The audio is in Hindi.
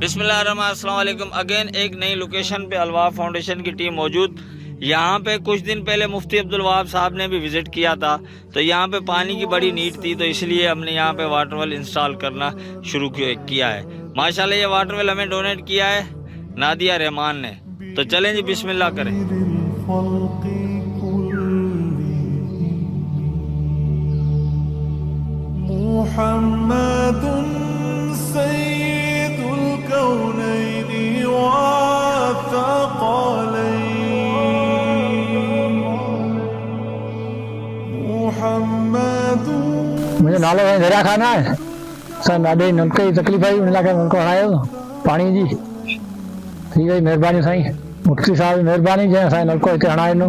बिस्मिल्लाहिर्रहमानिर्रहीम। अगेन एक नई लोकेशन पे अलवाब फाउंडेशन की टीम मौजूद। यहाँ पे कुछ दिन पहले मुफ्ती अब्दुल वहाब साहब ने भी विज़िट किया था, तो यहाँ पे पानी की बड़ी नीड थी, तो इसलिए हमने यहाँ पे वाटर वेल इंस्टॉल करना शुरू किया है। माशाल्लाह ये वाटर वेल हमें डोनेट किया है नादिया रहमान ने। तो चलें जी, बिस्मिल्लाह करें। मुहम्मदुन सय्यिदुल कौनैनि वत्तक़लैन। मुझे नालो है दरिया खाना है सर ॾाढी नलके जी तकलीफ़ आई, उन लाइ नलको हणायो पाणी जी। थी वई महिरबानी साईं, मुफ्ती साहब जी महिरबानी जंहिं असांजो नलको हिते हणाए ॾिनो।